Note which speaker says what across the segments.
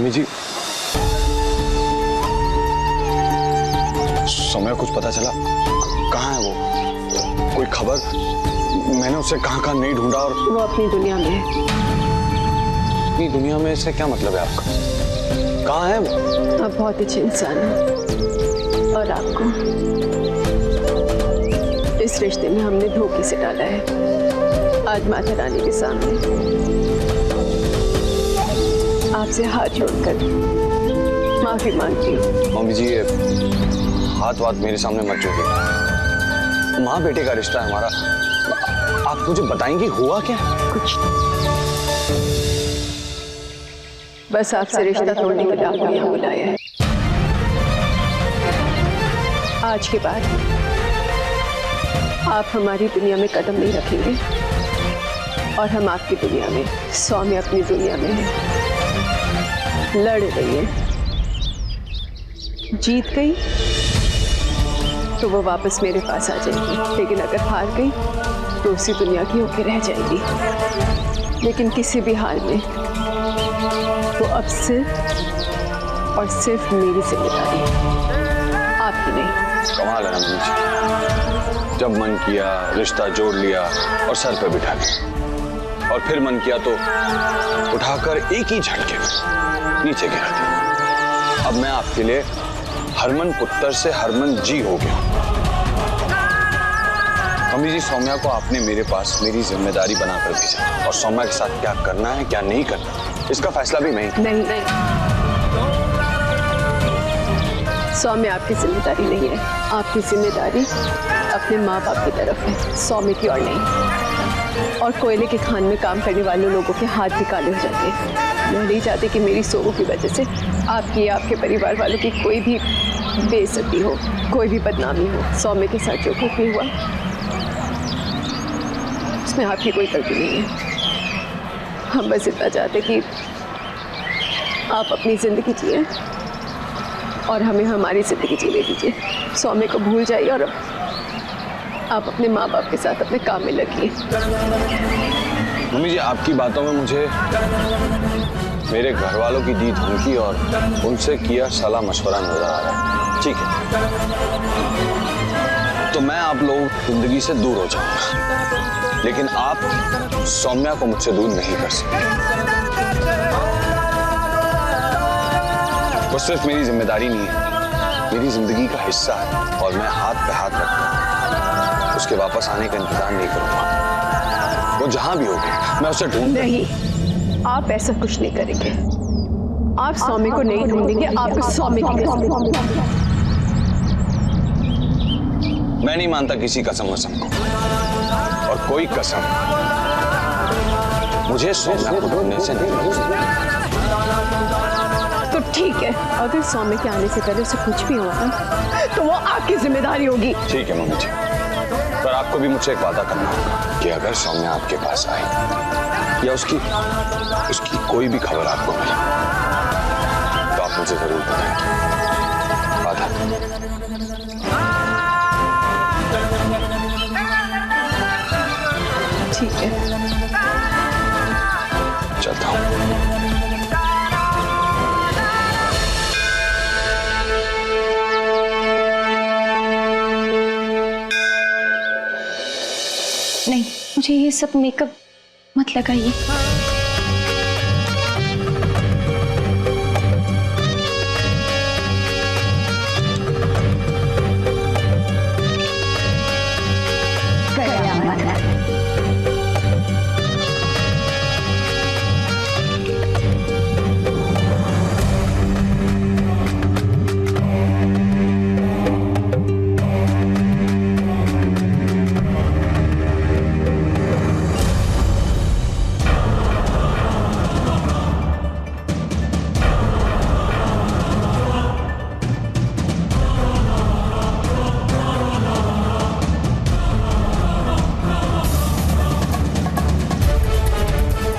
Speaker 1: Mummy जी, सौम्या कुछ पता चला? कहाँ है वो? कोई खबर? मैंने उसे कहाँ कहाँ नहीं ढूंढा। और
Speaker 2: वो अपनी दुनिया में है।
Speaker 1: अपनी दुनिया में से क्या मतलब है आपका? कहाँ है वो?
Speaker 2: आप बहुत अच्छे इंसान हैं और आपको इस रिश्ते में हमने धोखे से डाला है। आज माता रानी के सामने आपसे हाथ जोड़कर माफी मांगती हूँ।
Speaker 1: मम्मी जी, ये हाथ वाथ मेरे सामने मत जोड़िए। माँ बेटे का रिश्ता है हमारा। आप मुझे बताएंगी हुआ क्या?
Speaker 2: कुछ बस आपसे रिश्ता तोड़ने के लिए आपको यहाँ बुलाया है। आज के बाद आप हमारी दुनिया में कदम नहीं रखेंगे और हम आपकी दुनिया में। सौम्या अपनी दुनिया में है, लड़ रही है। जीत गई तो वो वापस मेरे पास आ जाएगी, लेकिन अगर हार गई तो उसी दुनिया की होकर रह जाएगी। लेकिन किसी भी हाल में वो अब सिर्फ और सिर्फ मेरी जिम्मेदारी है, आपकी नहीं।
Speaker 1: कमाल है ना मम्मी जी, जब मन किया रिश्ता जोड़ लिया और सर पे बिठा लिया, और फिर मन किया तो उठाकर एक ही झटके नीचे गिरा दिया। अब मैं आपके लिए हरमन पुत्र से हरमन जी हो गया। मम्मी जी, सौम्या को आपने मेरे पास मेरी जिम्मेदारी बनाकर भेजा, और सौम्या के साथ क्या करना है क्या नहीं करना इसका फैसला भी मैं ही।
Speaker 2: नहीं, सौम्या आपकी जिम्मेदारी नहीं है। आपकी जिम्मेदारी अपने माँ बाप की तरफ है, सौम्या की और नहीं। और कोयले के खान में काम करने वाले लोगों के हाथ भी काले हो जाते हैं। मैं नहीं चाहती कि मेरी सोगों की वजह से आपकी या आपके परिवार वालों की कोई भी बेइज्जती हो, कोई भी बदनामी हो। सौम्या के साथ जो कुछ भी हुआ उसमें आपकी कोई गलती नहीं है। हम बस इतना चाहते कि आप अपनी जिंदगी जिए और हमें हमारी जिंदगी जीने दीजिए। सौम्या को भूल जाइए और आप अपने माँ बाप के साथ अपने काम में लगिए।
Speaker 1: मम्मी जी, आपकी बातों में मुझे मेरे घर वालों की दी धमकी और उनसे किया सलाह मशवरा नजर आ रहा है। ठीक है, तो मैं आप लोग जिंदगी से दूर हो जाऊंगा, लेकिन आप सौम्या को मुझसे दूर नहीं कर सकते। वो सिर्फ मेरी जिम्मेदारी नहीं है, मेरी जिंदगी का हिस्सा है, और मैं हाथ पे हाथ रखकर उसके वापस आने का इंतजार नहीं करूंगा। वो जहां भी होगी मैं उसे ढूंढ।
Speaker 2: नहीं, आप ऐसा कुछ नहीं करेंगे। आप सौम्या को नहीं ढूंढेंगे, आपको सौम्या की कसम।
Speaker 1: मैं नहीं मानता किसी कसम वसम को, और कोई कसम मुझे सौम्या को ढूंढने से नहीं मिल सकती।
Speaker 2: तो ठीक है, अगर सौम्या के आने से पहले उसे कुछ भी हुआ ना तो वो आपकी जिम्मेदारी होगी।
Speaker 1: ठीक है मम्मी जी, पर आपको भी मुझसे एक वादा करना होगा कि अगर सौम्या आपके पास आई या उसकी कोई भी खबर आपको मिले तो आप मुझे जरूर बताएंगे। वादा?
Speaker 2: ठीक है,
Speaker 1: चलता हूँ।
Speaker 3: नहीं, मुझे ये सब मेकअप मत लगाइए।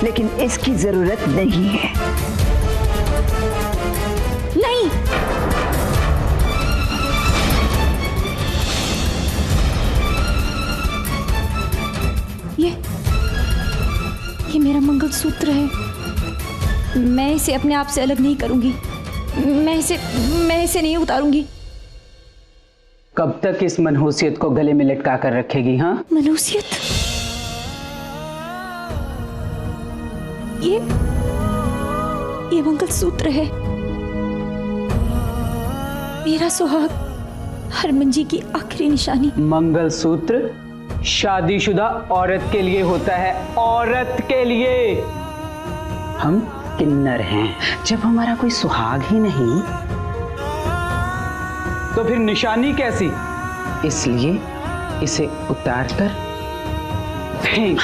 Speaker 4: लेकिन इसकी जरूरत नहीं है।
Speaker 3: नहीं, ये मेरा मंगलसूत्र है। मैं इसे अपने आप से अलग नहीं करूंगी। मैं इसे नहीं उतारूंगी।
Speaker 5: कब तक इस मनहूसियत को गले में लटका कर रखेगी? हाँ,
Speaker 3: मनहूसियत? ये मंगलसूत्र है, मेरा सुहाग, हरमन जी की आखिरी निशानी।
Speaker 5: मंगलसूत्र शादीशुदा औरत के लिए होता है, औरत के लिए। हम किन्नर हैं। जब हमारा कोई सुहाग ही नहीं तो फिर निशानी कैसी? इसलिए इसे उतार कर फेंक।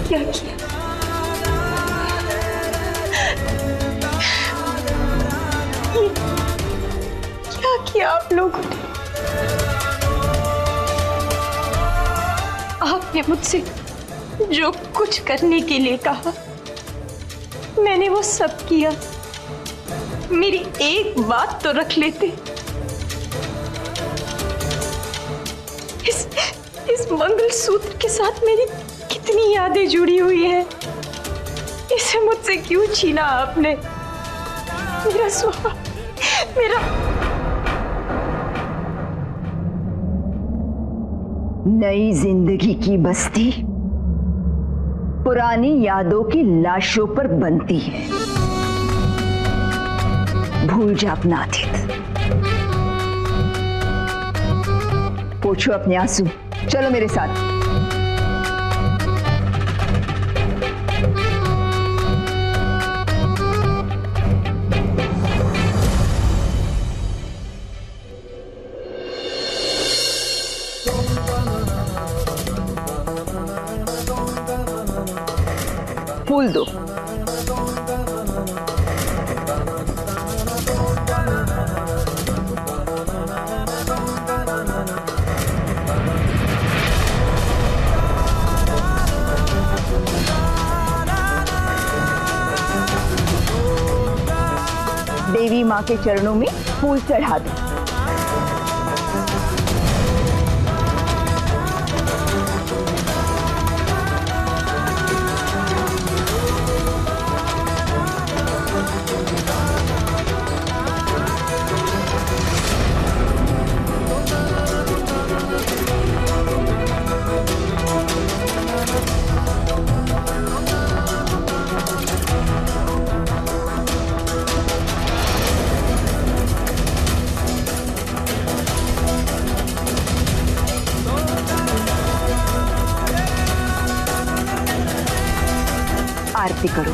Speaker 3: क्या किया? क्या किया आप लोगों ने? आपने मुझसे जो कुछ करने के लिए कहा, मैंने वो सब किया। मेरी एक बात तो रख लेते। इस मंगलसूत्र के साथ मेरी कितनी यादें जुड़ी हुई है। इसे मुझसे क्यों छीना आपने? मेरा सुहाग, मेरा
Speaker 4: नई जिंदगी की बस्ती पुरानी यादों की लाशों पर बनती है। भूल जा अपना अतीत, पोछो अपने आंसू, चलो मेरे साथ। फूल दो। देवी माँ के चरणों में फूल चढ़ा दो। आरती करो।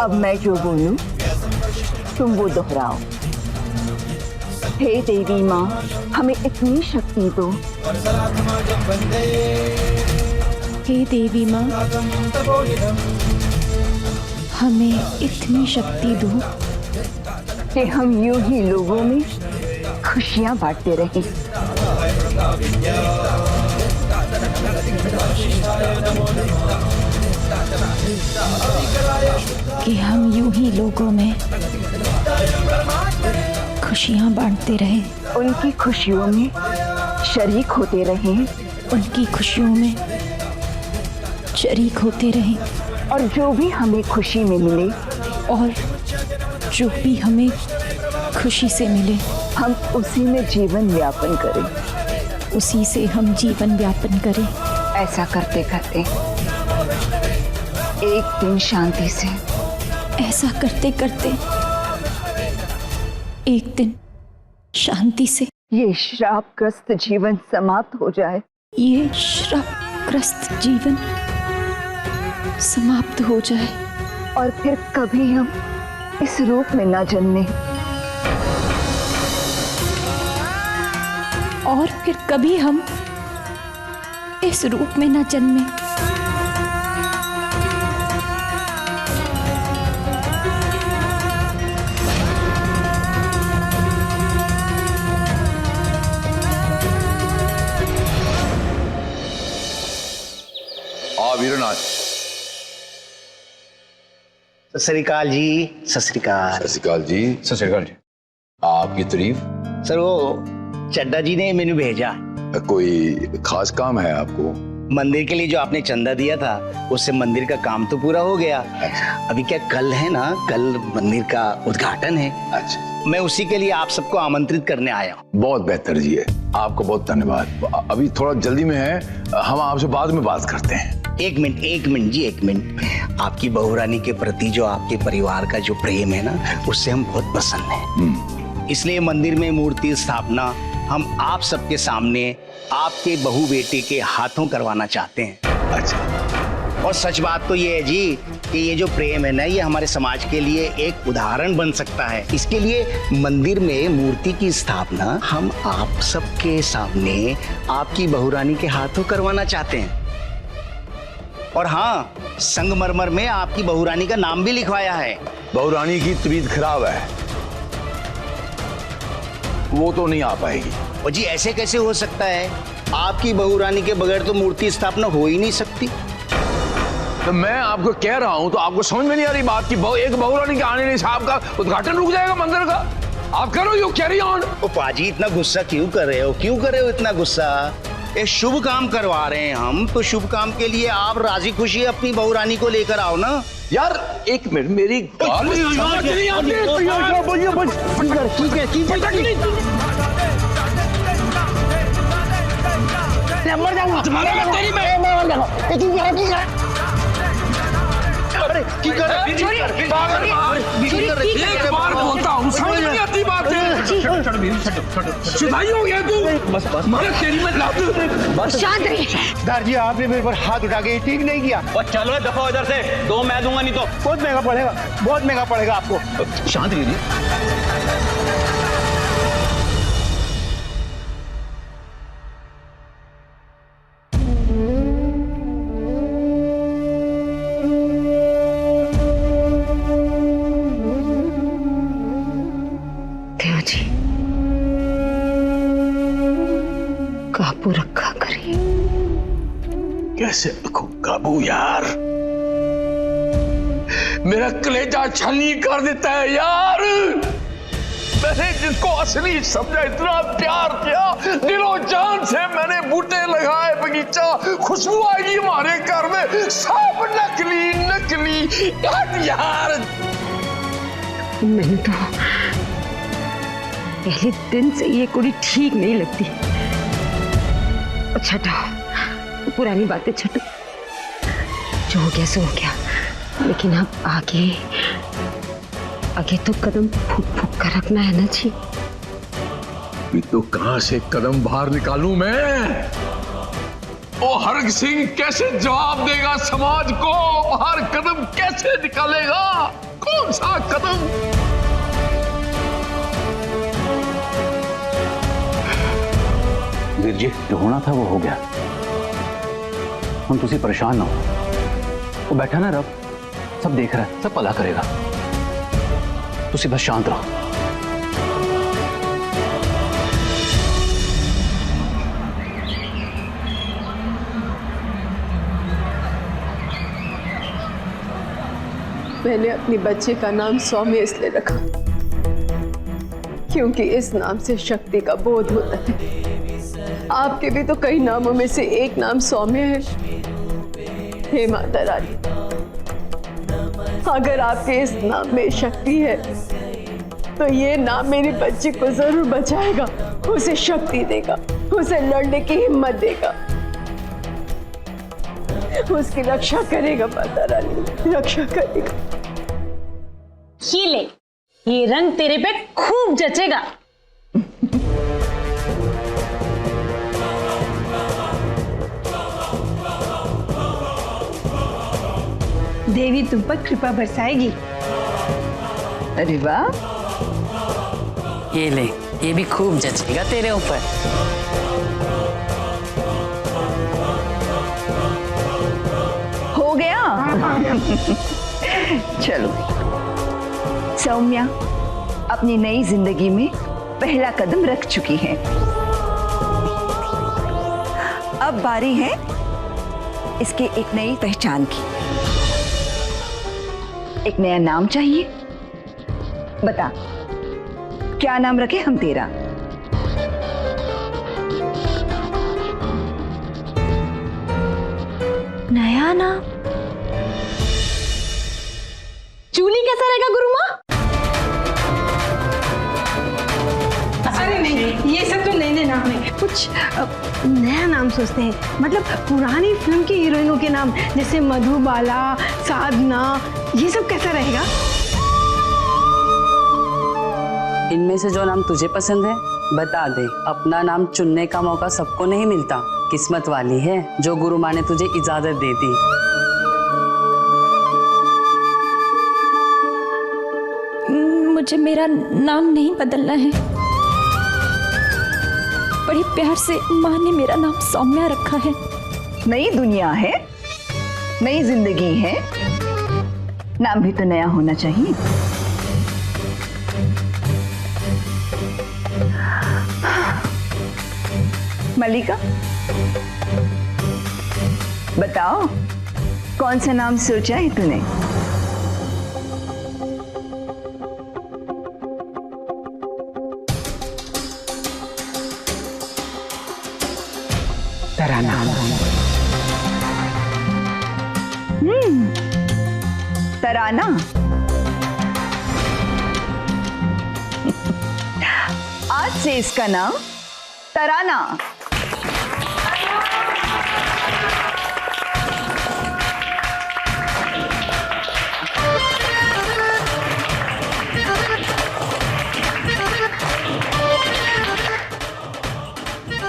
Speaker 4: अब मैं जो बोलूं तुम वो दोहराओ। हे देवी माँ, हमें इतनी शक्ति दो।
Speaker 3: हे देवी माँ, हमें इतनी शक्ति दो
Speaker 4: कि हम यूं ही लोगों में खुशियां बांटते रहें।
Speaker 3: कि हम यूं ही लोगों में खुशियां बांटते रहें।
Speaker 4: उनकी खुशियों में शरीक होते रहें।
Speaker 3: उनकी खुशियों में शरीक होते रहें।
Speaker 4: और जो भी हमें खुशी में मिले,
Speaker 3: और जो भी हमें खुशी से मिले,
Speaker 4: हम उसी में जीवन यापन करें।
Speaker 3: उसी से हम जीवन यापन करें।
Speaker 4: ऐसा करते करते एक दिन शांति से,
Speaker 3: ऐसा करते करते एक दिन शांति से
Speaker 4: ये श्रापग्रस्त जीवन समाप्त हो जाए।
Speaker 3: ये श्रापग्रस्त जीवन समाप्त हो जाए।
Speaker 4: और फिर कभी हम इस रूप में ना जन्मे।
Speaker 3: और फिर कभी हम इस रूप में न जन्मे।
Speaker 6: वीरनाथ।
Speaker 7: सत श्री अकाल जी। सत श्री अकाल।
Speaker 6: सत श्री अकाल जी। सत श्री अकाल जी। आपकी तारीफ?
Speaker 7: सर वो चड्डा जी ने मैंने भेजा।
Speaker 6: कोई खास काम है आपको?
Speaker 7: मंदिर के लिए जो आपने चंदा दिया था उससे मंदिर का काम तो पूरा हो गया। अभी क्या कल है ना, कल मंदिर का उद्घाटन है।
Speaker 6: अच्छा,
Speaker 7: मैं उसी के लिए आप सबको आमंत्रित करने आया हूँ।
Speaker 6: बहुत बेहतर जी है, आपको बहुत धन्यवाद। अभी थोड़ा जल्दी में है, हम आपसे बाद में बात करते हैं।
Speaker 7: एक मिनट जी, एक मिनट। आपकी बहुरानी के प्रति जो आपके परिवार का जो प्रेम है ना, उससे हम बहुत प्रसन्न हैं। इसलिए मंदिर में मूर्ति स्थापना हम आप सबके सामने आपके बहू बेटे के हाथों करवाना चाहते हैं।
Speaker 6: अच्छा,
Speaker 7: और सच बात तो ये है जी कि ये जो प्रेम है ना, ये हमारे समाज के लिए एक उदाहरण बन सकता है। इसके लिए मंदिर में मूर्ति की स्थापना हम आप सबके सामने आपकी बहुरानी के हाथों करवाना चाहते हैं। और हाँ, संगमरमर में आपकी बहुरानी का नाम भी लिखवाया है।
Speaker 6: बहुरानी की तबीयत खराब है, वो तो नहीं आ पाएगी।
Speaker 7: और जी ऐसे कैसे हो सकता है? आपकी बहुरानी के बगैर तो मूर्ति स्थापना हो ही नहीं सकती।
Speaker 6: तो मैं आपको कह रहा हूं, तो आपको समझ में नहीं आ रही बात की? एक बहुरानी के आने नहीं साहब का उद्घाटन रुक जाएगा मंदिर का। आप करो यू कैरी ऑन।
Speaker 7: ओ पाजी, इतना गुस्सा क्यों कर रहे हो? क्यों कर रहे हो इतना गुस्सा? एक शुभ काम करवा रहे हैं हम, तो शुभ काम के लिए आप राजी खुशी अपनी बहुरानी को लेकर आओ ना।
Speaker 6: यार एक मिनट, मेरी गाल समझ नहीं आती। एक बार बोलता हूँ, समझ नहीं आती बातें। सिधाई हो गया तू। बस मारे तेरी में लात।
Speaker 7: बस शांत रहिए। सरदार जी, आपने मेरे पर हाथ उठा के ठीक नहीं किया।
Speaker 8: बस चलो दफा उधर से, 2 मैं दूंगा, नहीं तो
Speaker 7: बहुत महंगा पड़ेगा, बहुत महंगा पड़ेगा आपको।
Speaker 6: शांत रहिए।
Speaker 2: काबू रखा करिए।
Speaker 6: कैसे रखूं काबू यार? मेरा कलेजा छलनी कर देता है यार। मैंने जिसको असली समझा, इतना प्यार किया, दिलो जान से मैंने बूटे लगाए, बगीचा, खुशबू आएगी हमारे घर में, सब नकली नकली यार।
Speaker 2: मैंने तो पहले दिन से ये कुड़ी ठीक नहीं लगती। छठा, पुरानी बातें छठो, जो हो गया सो हो गया, लेकिन अब आगे तो कदम फूक फूक कर रखना है ना जी।
Speaker 6: तो कहां से कदम बाहर निकालूं मैं? ओ हरग सिंह कैसे जवाब देगा समाज को? बाहर कदम कैसे निकालेगा? कौन सा कदम?
Speaker 8: वीर जी, जो होना था वो हो गया। हम तुझे परेशान ना हो। वो बैठा ना रब, सब देख रहा है, सब भला करेगा। तुझे बस शांत रहो।
Speaker 2: मैंने अपने बच्चे का नाम सौम्य इसलिए रखा क्योंकि इस नाम से शक्ति का बोध होता है। आपके भी तो कई नामों में से एक नाम सौम्य है। हे माता रानी, अगर आपके इस नाम में शक्ति है तो ये नाम मेरे बच्चे को जरूर बचाएगा, उसे शक्ति देगा, उसे लड़ने की हिम्मत देगा, उसकी रक्षा करेगा। माता रानी रक्षा करेगा।
Speaker 9: ये ले, ये रंग तेरे पे खूब जचेगा। देवी तुम पर कृपा बरसाएगी।
Speaker 4: अरे वाह,
Speaker 5: ये ले।
Speaker 10: ये भी खूब जचेगा तेरे ऊपर।
Speaker 4: हो गया। चलो सौम्या अपनी नई जिंदगी में पहला कदम रख चुकी है। अब बारी है इसके एक नई पहचान की। एक नया नाम चाहिए। बता क्या नाम रखे हम तेरा?
Speaker 3: नया नाम?
Speaker 9: चूली कैसा रहेगा गुरु माँ?
Speaker 3: अरे नहीं, ये सब तो नए नाम है। कुछ नया नाम सोचते हैं, मतलब पुरानी फिल्म की हीरोइनों के नाम, जैसे मधुबाला, साधना, ये सब कैसा रहेगा?
Speaker 10: इनमें से जो नाम तुझे पसंद है बता दे। अपना नाम चुनने का मौका सबको नहीं मिलता। किस्मत वाली है जो गुरु माँ ने तुझे इजाजत दे दी।
Speaker 3: मुझे मेरा नाम नहीं बदलना है। बड़ी प्यार से माँ ने मेरा नाम सौम्या रखा है।
Speaker 4: नई दुनिया है, नई जिंदगी है, नाम भी तो नया होना चाहिए। मल्लिका बताओ कौन सा नाम सोचा है तूने?
Speaker 5: तराना।
Speaker 4: तराना। आज से इसका नाम तराना।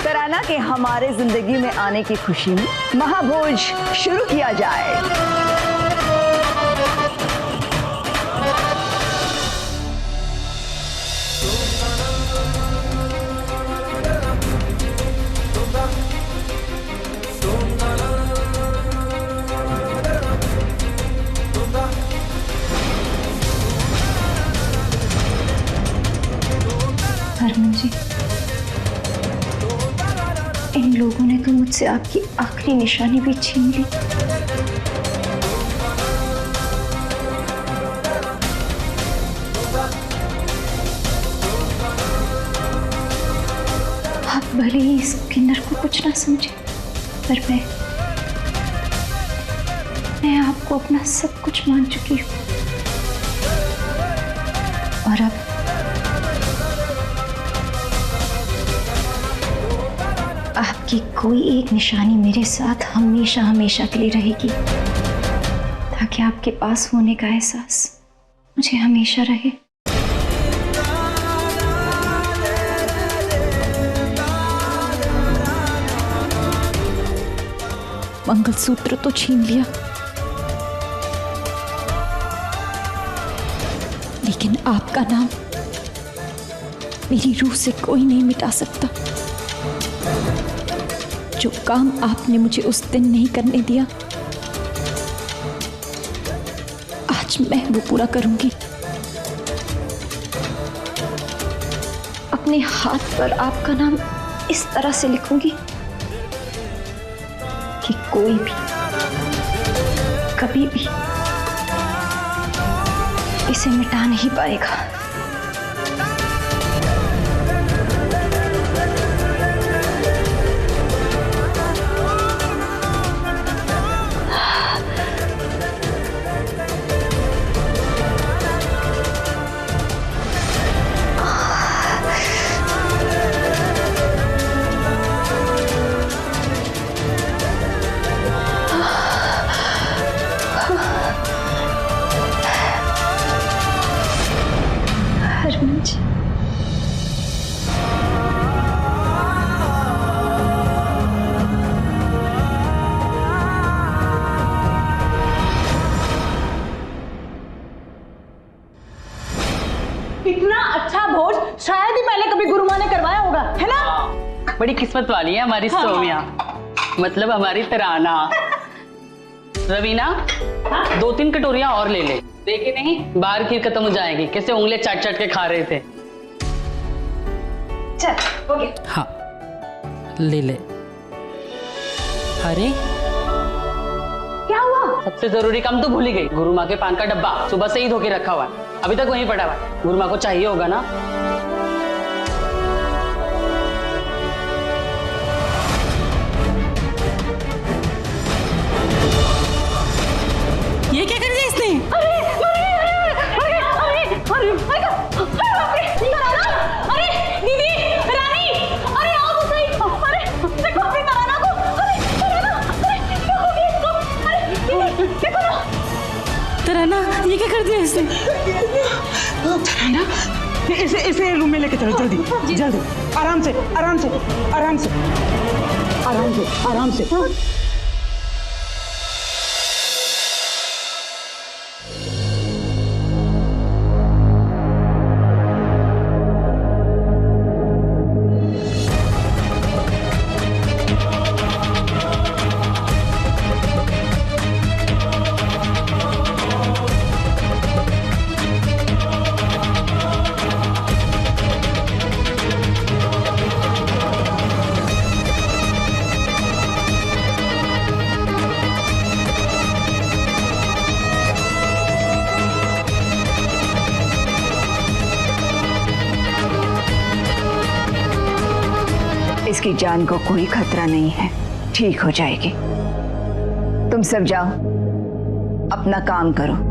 Speaker 4: तराना के हमारे जिंदगी में आने की खुशी में महाभोज शुरू किया जाए।
Speaker 3: हरमन जी, इन लोगों ने तो मुझसे आपकी आखिरी निशानी भी छीन ली। आप भले ही इस किन्नर को कुछ ना समझे, पर मैं आपको अपना सब कुछ मान चुकी हूँ। और अब आपकी कोई एक निशानी मेरे साथ हमेशा हमेशा के लिए रहेगी, ताकि आपके पास होने का एहसास मुझे हमेशा रहे। मंगलसूत्र तो छीन लिया, लेकिन आपका नाम मेरी रूह से कोई नहीं मिटा सकता। जो काम आपने मुझे उस दिन नहीं करने दिया, आज मैं वो पूरा करूंगी। अपने हाथ पर आपका नाम इस तरह से लिखूंगी कि कोई भी कभी भी इसे मिटा नहीं पाएगा।
Speaker 9: इतना अच्छा भोज शायद ही पहले कभी गुरु माँ ने करवाया होगा, है ना?
Speaker 10: बड़ी किस्मत वाली है हमारी सोमिया, मतलब हमारी तराना। रवीना, 2-3 कटोरियां और ले ले। देखे नहीं, बाहर खीर खत्म हो जाएगी। कैसे उंगली चाट चाट के खा रहे थे।
Speaker 9: चल, हो गया।
Speaker 5: हाँ, ले ले। अरे
Speaker 9: क्या हुआ?
Speaker 10: सबसे जरूरी काम तो भूल ही गई। गुरु माँ के पान का डब्बा सुबह से ही धो के रखा हुआ है, अभी तक वहीं पड़ा हुआ है। गुरु माँ को चाहिए होगा ना।
Speaker 5: ये क्या कर दिया इसने?
Speaker 9: अरे दीदी, रानी, अरे आओ तो सही। अरे देखो अपनी तराना को। अरे तराना, अरे क्या हो गया इसको? अरे दीदी देखो ना।
Speaker 5: तराना, ये क्या कर दिया इसने?
Speaker 3: तराना, इसे रूम में लेके चलो जल्दी जल्दी। आराम से आराम से आराम से आराम से आराम से।
Speaker 4: इसकी जान को कोई खतरा नहीं है, ठीक हो जाएगी। तुम सब जाओ, अपना काम करो।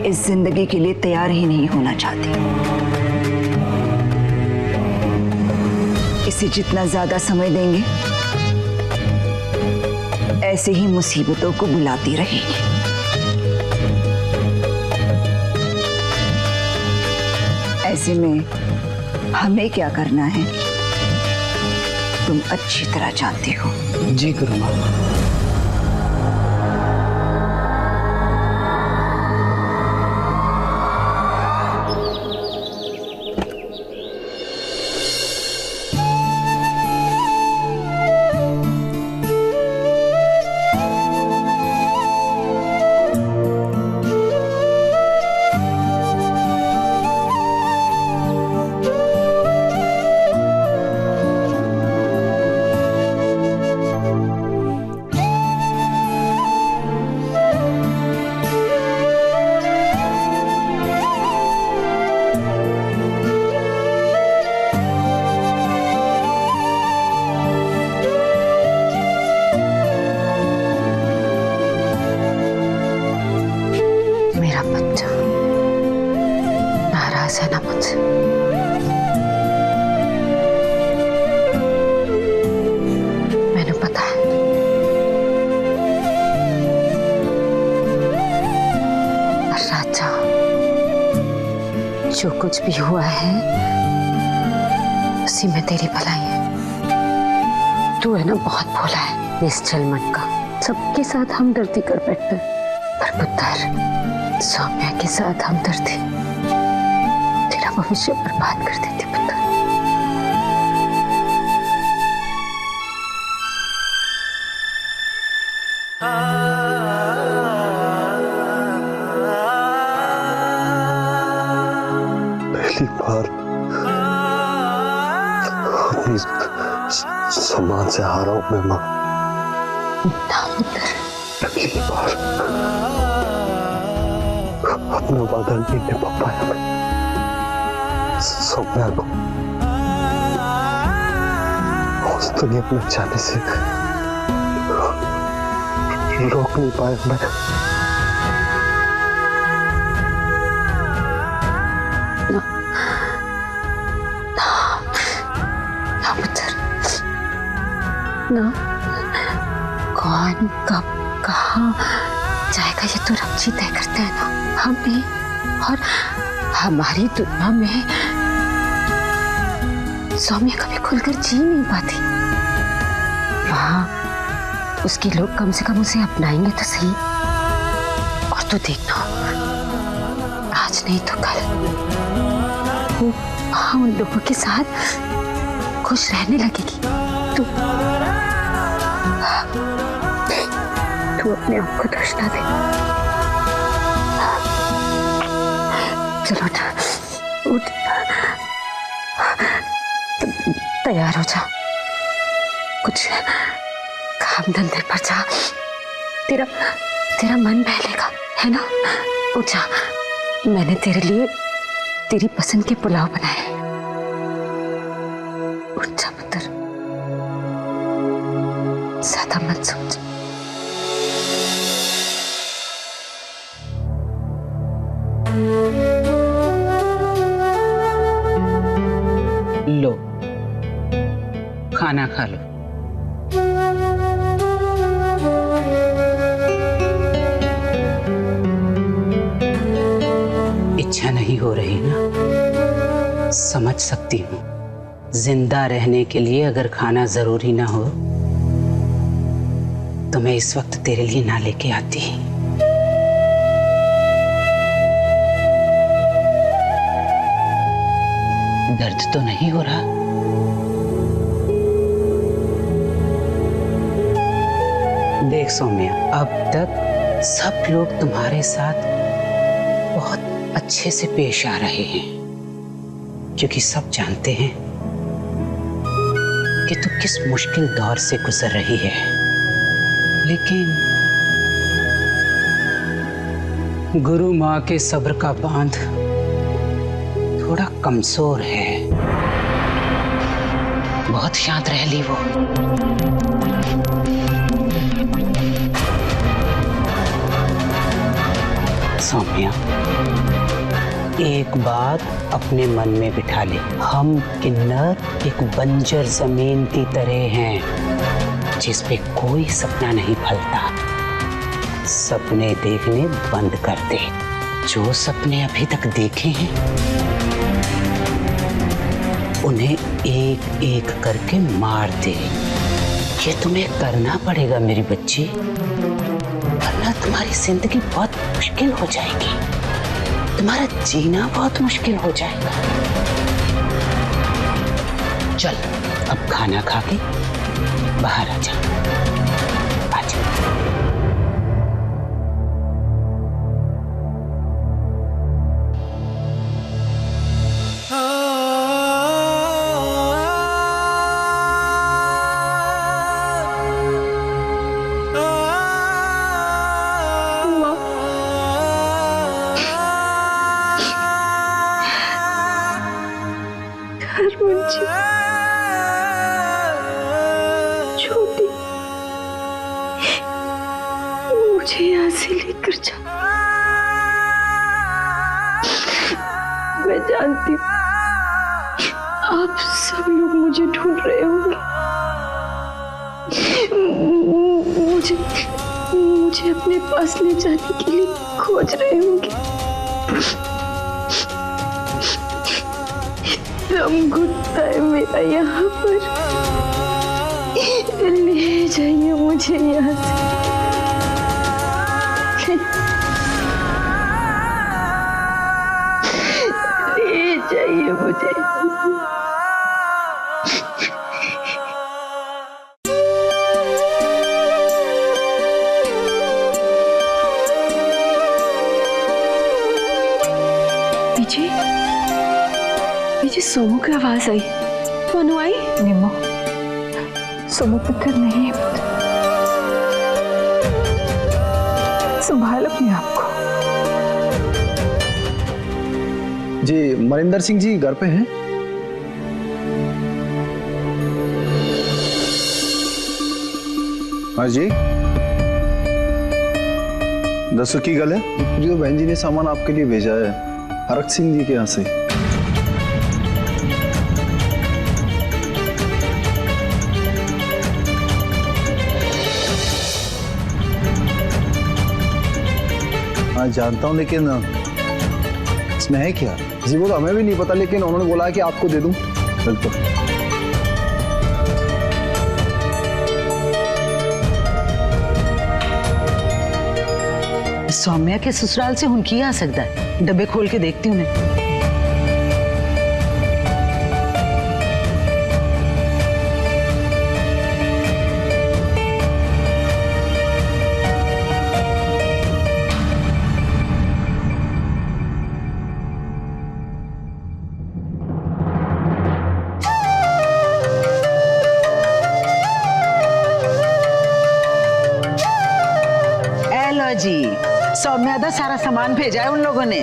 Speaker 4: इस जिंदगी के लिए तैयार ही नहीं होना चाहती। इसे जितना ज्यादा समय देंगे, ऐसे ही मुसीबतों को बुलाती रहेगी। ऐसे में हमें क्या करना है, तुम अच्छी तरह जानती हो।
Speaker 5: जी गुरु माँ।
Speaker 2: मैंने पता है राजा, जो कुछ भी हुआ है उसी में तेरी भलाई है। तू है ना बहुत भोला है, निश्चल मन का, सबके साथ हमदर्दी कर बैठता है। पर पुत्र, सौम्या के साथ हमदर्दी तेरा भविष्य बर्बाद कर देती पुत्र।
Speaker 11: पहली बार अपनी सम्मान से हारा हूं मैं मां। पहली बार अपना वादा नहीं निभा पाया मैं। सौम्या को उस दुनिया में जाने से रोक नहीं पाया मैं।
Speaker 2: ना कौन कब कहाँ जाएगा ये तो रब जी तय करते हैं ना। हमें और हमारी दुनिया में सौम्या कभी खुलकर जी नहीं पाती। वहाँ उसके लोग कम से कम उसे अपनाएंगे तो सही। और तू देखना, आज नहीं तो कल वो वहाँ उन लोगों के साथ खुश रहने लगेगी। तू अपने आप को दोष ना दे। चलो उठ, तैयार हो जा, कुछ काम धंधे पर जा। तेरा मन बहलेगा, है ना? उठ जा, मैंने तेरे लिए तेरी पसंद के पुलाव बनाए। उठ जा पुत्र, ज्यादा मत सोच।
Speaker 5: लो, खाना खा लो। इच्छा नहीं हो रही ना? समझ सकती हूँ। जिंदा रहने के लिए अगर खाना जरूरी ना हो तो मैं इस वक्त तेरे लिए ना लेके आती। दर्द तो नहीं हो रहा? देख सौम्या, अब तक सब लोग तुम्हारे साथ बहुत अच्छे से पेश आ रहे हैं, क्योंकि सब जानते हैं कि तू किस मुश्किल दौर से गुजर रही है। लेकिन गुरु माँ के सब्र का बांध थोड़ा कमजोर है। बहुत शांत रह ली वो। सौम्या, एक बात अपने मन में बिठा ले, हम किन्नर एक बंजर जमीन की तरह हैं जिस पे कोई सपना नहीं फलता। सपने देखने बंद कर दे। जो सपने अभी तक देखे हैं उन्हें एक एक करके मार दे। ये तुम्हें करना पड़ेगा मेरी बच्ची, वरना तुम्हारी जिंदगी बहुत मुश्किल हो जाएगी, तुम्हारा जीना बहुत मुश्किल हो जाएगा। चल, अब खाना खा के बाहर आ जा।
Speaker 3: छोटी, मुझे यहाँ से लेकर जा। मैं जानती हूँ आप सब लोग मुझे ढूंढ रहे होंगे, मुझे अपने पास ले जाने के लिए खोज रहे होंगे। दम घुटता है मेरा यहाँ पर। ले जाइए मुझे यहाँ से, ले जाइए मुझे। पीछे सोमू की आवाज आई। कौन आई? निमो, सोमू पुत्र नहीं है। संभाल अपने आप को।
Speaker 11: जी, मरिंदर सिंह जी घर पे हैं? हाँ जी। दसो की गल है जो बहन जी ने सामान आपके लिए भेजा है हरक सिंह जी के यहाँ से। हाँ जानता हूँ, लेकिन इसमें है क्या? जी वो तो हमें भी नहीं पता, लेकिन उन्होंने बोला है कि आपको दे दूं। बिल्कुल।
Speaker 5: सौम्या के ससुराल से हुनकी आ सकता है। डब्बे खोल के देखती हूँ मैं। जी सौम्या दा सारा सामान भेजा है उन लोगों ने।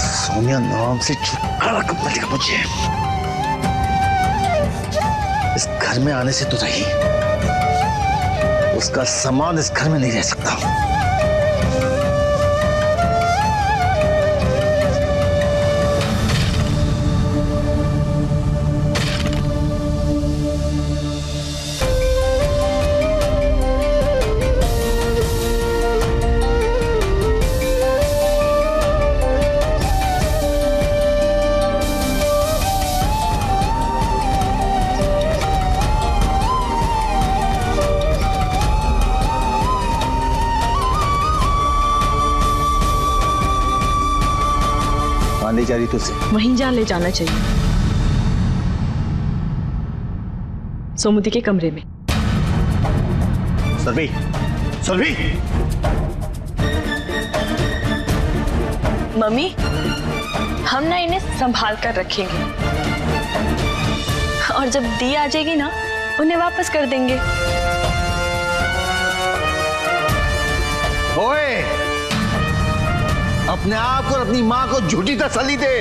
Speaker 7: सौम्या नाम से छुटकारा कब मिलेगा मुझे? इस घर में आने से तो सही, उसका सामान इस घर में नहीं रह सकता। ले जा रही तुझसे?
Speaker 9: वहीं जा ले जाना चाहिए, सोमुदी के कमरे में।
Speaker 7: सुरभि, सुरभि!
Speaker 9: मम्मी, हम ना इन्हें संभाल कर रखेंगे और जब दी आ जाएगी ना उन्हें वापस कर देंगे।
Speaker 7: ओए, अपने आप को और अपनी मां को झूठी तसल्ली दे।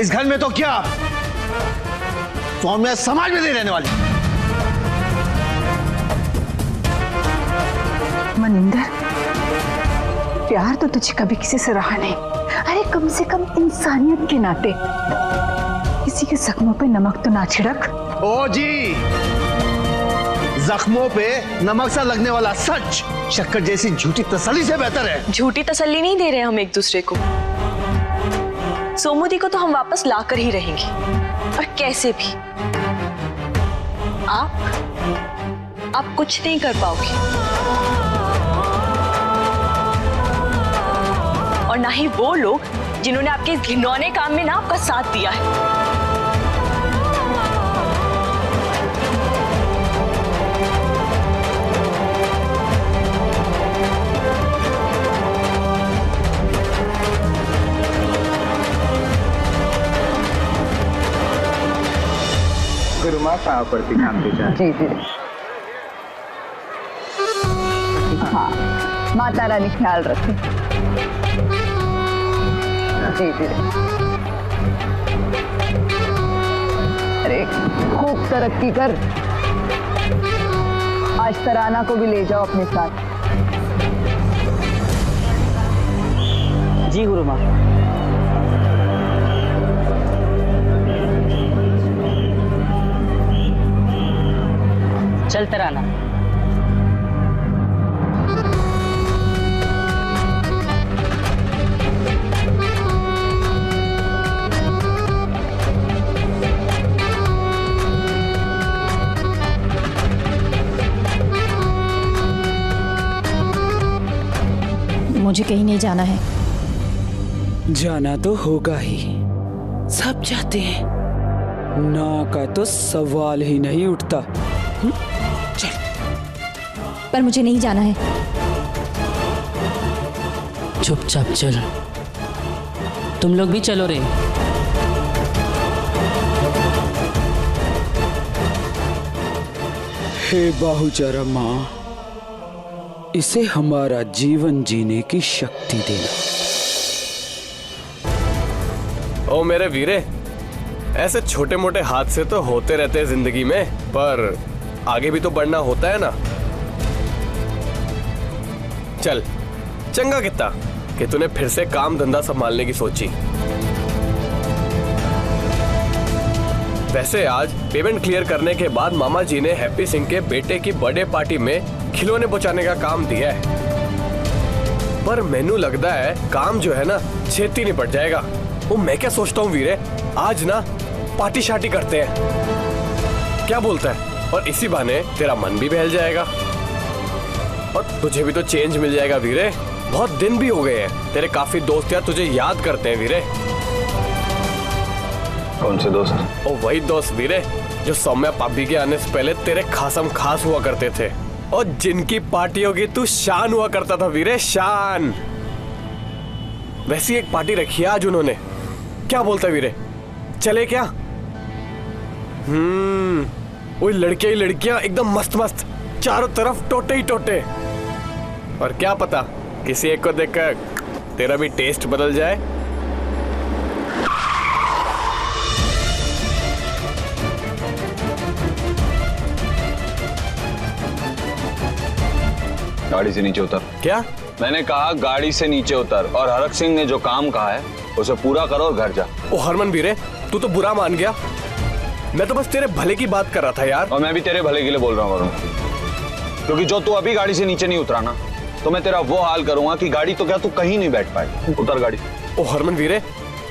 Speaker 7: इस घर में तो क्या सौम्या समाज में नहीं रहने वाली।
Speaker 4: मनिंदर, प्यार तो तुझे कभी किसी से रहा नहीं। अरे कम से कम इंसानियत के नाते किसी के जख्मों पे नमक तो ना छिड़क।
Speaker 7: ओ जी, जख्मों पे नमक सा लगने वाला सच शक्कर जैसी झूठी तसल्ली से बेहतर है।
Speaker 9: झूठी तसल्ली नहीं दे रहे हम एक दूसरे को। सोमुदी को तो हम वापस लाकर ही रहेंगे, और कैसे भी। आप कुछ नहीं कर पाओगे, और ना ही वो लोग जिन्होंने आपके इस घिनौने काम में ना आपका साथ दिया है।
Speaker 12: पड़ती काम
Speaker 4: जी जी। हाँ, माता रानी ख्याल रखे। जी जी। अरे खूब तरक्की कर। आज तराना को भी ले जाओ अपने साथ।
Speaker 5: जी गुरु माँ। चल तराना।
Speaker 13: मुझे कहीं नहीं जाना है।
Speaker 14: जाना तो होगा ही, सब जाते हैं, ना का तो सवाल ही नहीं उठता। चल।
Speaker 13: पर मुझे नहीं जाना है।
Speaker 10: चुपचाप चल। तुम लोग भी चलो रे।
Speaker 14: हे बाहुचरा माँ, इसे हमारा जीवन जीने की शक्ति देना।
Speaker 12: ओ मेरे वीरे, ऐसे छोटे मोटे हादसे तो होते रहते हैं जिंदगी में, पर आगे भी तो बढ़ना होता है ना। चल, चंगा कितना कि तूने फिर से काम धंधा संभालने की सोची। वैसे आज पेमेंट क्लियर करने के बाद मामा जी ने हैप्पी सिंह के बेटे की बर्थडे पार्टी में खिलौने पहुंचाने का काम दिया है, पर मैनू लगता है काम जो है ना छेती निपट जाएगा। वो मैं क्या सोचता हूँ वीरे, आज ना पार्टी शार्टी करते हैं, क्या बोलता है? और इसी बहाने तेरा मन भी बहल जाएगा और तुझे भी तो चेंज मिल जाएगा वीरे। बहुत दिन भी हो गए हैं, तेरे काफी दोस्त यार तुझे याद करते हैं वीरे।
Speaker 1: कौन से दोस्त?
Speaker 12: ओ वही दोस्त वीरे जो सौम्या पापी के आने से पहले तेरे खासम खास हुआ करते थे और जिनकी पार्टियों की तू शान हुआ करता था वीरे, शान। वैसी एक पार्टी रखी है आज उन्होंने, क्या बोलता वीरे, चले क्या? वो लड़के ही लड़कियां एकदम मस्त मस्त, चारों तरफ टोटे ही टोटे। और क्या पता किसी एक को देखकर तेरा भी टेस्ट बदल जाए।
Speaker 1: गाड़ी से नीचे उतर।
Speaker 12: क्या?
Speaker 1: मैंने कहा गाड़ी से नीचे उतर और हरक सिंह ने जो काम कहा है उसे पूरा करो और घर जा।
Speaker 12: ओ हरमन वीरे, तू तो बुरा मान गया, मैं तो बस तेरे भले की बात कर रहा था यार।
Speaker 1: और मैं भी तेरे भले के लिए बोल रहा हूँ, क्योंकि जो तू अभी गाड़ी से नीचे नहीं उतरा ना तो मैं तेरा वो हाल करूंगा कि गाड़ी तो क्या तू कहीं नहीं बैठ पाए। उतर गाड़ी।
Speaker 12: ओ हरमन वीरे,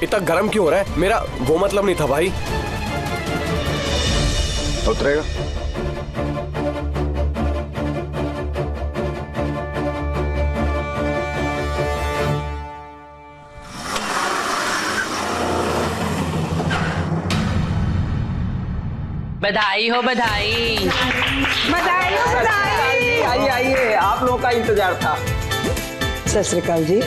Speaker 12: इतना गर्म क्यों हो रहा है? मेरा वो मतलब नहीं था भाई।
Speaker 1: उतरेगा?
Speaker 10: बधाई हो बधाई।
Speaker 3: बधाई हो बधाई।
Speaker 15: आइए आइए, आप लोगों का इंतजार था।
Speaker 16: सत श्री अकाल जी,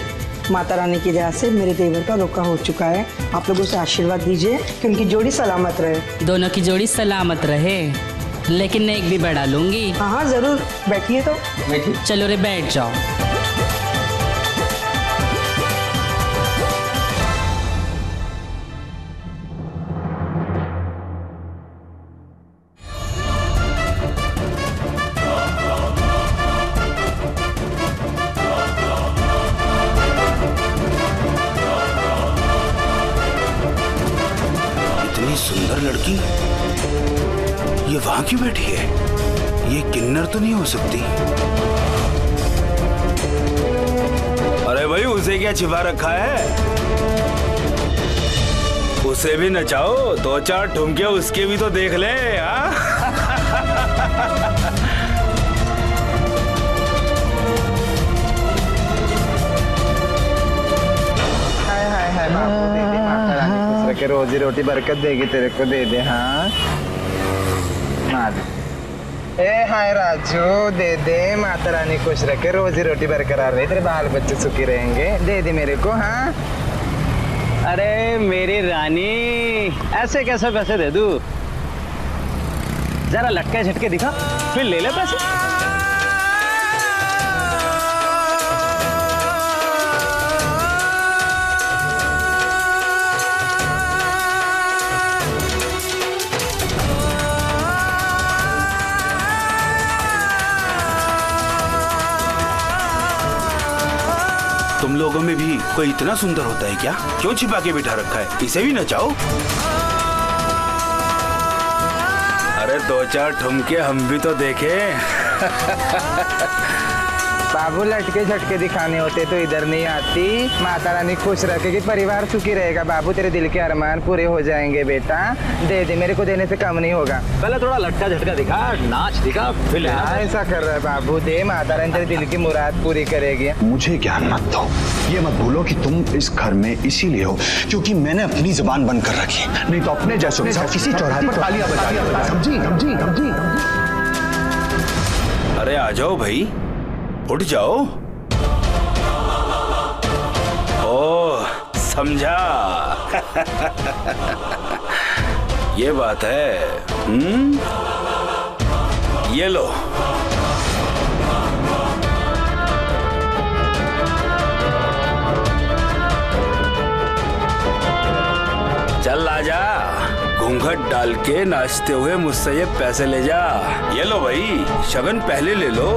Speaker 16: माता रानी की दया से मेरे देवर का रोका हो चुका है। आप लोगों से आशीर्वाद दीजिए कि उनकी जोड़ी सलामत रहे।
Speaker 10: दोनों की जोड़ी सलामत रहे, लेकिन मैं एक भी बढ़ा लूंगी।
Speaker 16: हाँ हाँ जरूर, बैठिए तो।
Speaker 15: बैठिए।
Speaker 10: चलो रे बैठ जाओ।
Speaker 7: सुंदर लड़की ये वहां क्यों बैठी है? ये किन्नर तो नहीं हो सकती।
Speaker 17: अरे भाई, उसे क्या छिपा रखा है? उसे भी नचाओ, दो चार ठुमके उसके भी तो देख ले।
Speaker 15: के रोजी रोटी बरकत देगी तेरे को, दे दे। हाँ ए हाय राजू, दे दे। माता रानी खुश रखे, रोजी रोटी बरकरार रहे, तेरे बाल बच्चे सुखी रहेंगे। दे दे मेरे को। हाँ
Speaker 18: अरे मेरी रानी, ऐसे कैसे पैसे दे दूं? जरा लटके झटके दिखा, फिर ले ले पैसे।
Speaker 17: तुम लोगों में भी कोई इतना सुंदर होता है क्या? क्यों छिपा के बिठा रखा है? इसे भी नचाओ। अरे दो चार ठुमके हम भी तो देखें।
Speaker 15: बाबू लटके झटके दिखाने होते तो इधर नहीं आती। माता रानी खुश रखेगी, परिवार सुखी रहेगा। बाबू तेरे दिल के अरमान पूरे हो जाएंगे बेटा। दे दे, मेरे को देने से कम नहीं होगा।
Speaker 18: पहले थोड़ा लटका झटका दिखा, नाच दिखा, फिर
Speaker 15: ऐसा कर रहा है बाबू। दे, माता रानी तेरे दिल की मुराद पूरी करेगी।
Speaker 1: मुझे ज्ञान मत दो, ये मत भूलो कि तुम इस घर में इसीलिए हो क्योंकि मैंने अपनी जुबान बंद कर रखी, नहीं तो अपने जैसों के साथ किसी चौराहे पर तालियां बजा। समझी समझी समझी।
Speaker 17: अरे आ जाओ भाई, उठ जाओ। ओ समझा। ये बात है। ये लो। चल आजा, घूंघट डाल के नाचते हुए मुझसे ये पैसे ले जा। ये लो भाई, शगन पहले ले लो।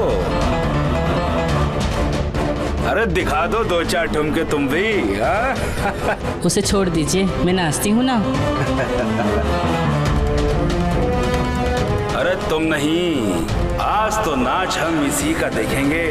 Speaker 17: अरे दिखा दो 2-4 ठुमके तुम भी। हाँ?
Speaker 10: उसे छोड़ दीजिए, मैं नाचती हूँ ना।
Speaker 17: अरे तुम नहीं, आज तो नाच हम इसी का देखेंगे।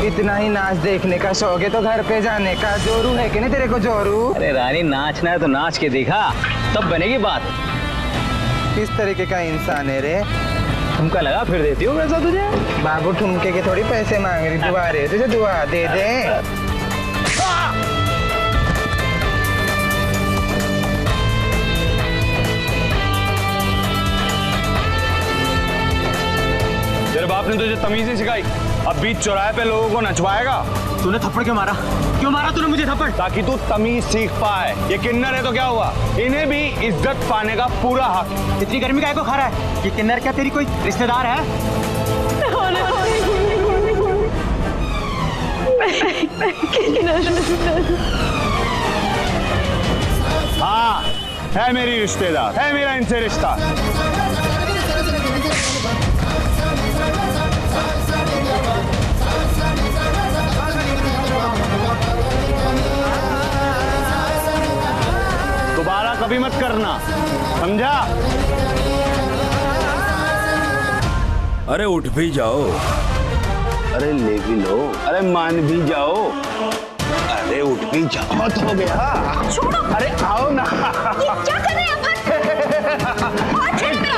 Speaker 15: इतना ही नाच देखने का शौक है तो घर पे जाने का जोरू है कि नहीं तेरे को जोरू?
Speaker 18: अरे रानी नाचना है तो नाच के दिखा, तब बनेगी बात।
Speaker 15: किस तरीके का इंसान है रे?
Speaker 18: ठुमका लगा फिर देती हूँ वैसा तुझे।
Speaker 15: बाबू ठुमके के थोड़ी पैसे मांग रही, दुआ रे तुझे दुआ दे दे।
Speaker 19: तेरे बाप ने तुझे तमीज नहीं सिखाई? अब बीच चौराहे पे लोगों को नचवाएगा?
Speaker 18: तूने थप्पड़ क्यों मारा? क्यों मारा तूने मुझे थप्पड़?
Speaker 19: ताकि तू तमीज सीख पाए। ये किन्नर है तो क्या हुआ, इन्हें भी इज्जत पाने का पूरा हक।
Speaker 18: इतनी गर्मी काहे को खा रहा है? ये किन्नर क्या तेरी कोई रिश्तेदार है?
Speaker 19: हाँ है मेरी रिश्तेदार, है मेरा इनसे रिश्ता। दोबारा कभी मत करना, समझा?
Speaker 17: अरे उठ भी जाओ,
Speaker 7: अरे ले भी लो, अरे मान भी जाओ, अरे उठ भी जाओ। बहुत हो गया,
Speaker 9: छोड़ो।
Speaker 7: अरे आओ ना।
Speaker 9: ये क्या कर रहे हैं आप?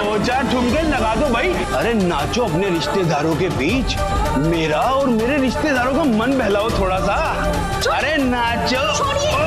Speaker 7: 2-4 ठुमके लगा दो भाई। अरे नाचो अपने रिश्तेदारों के बीच, मेरा और मेरे रिश्तेदारों का मन बहलाओ थोड़ा सा। अरे नाचो।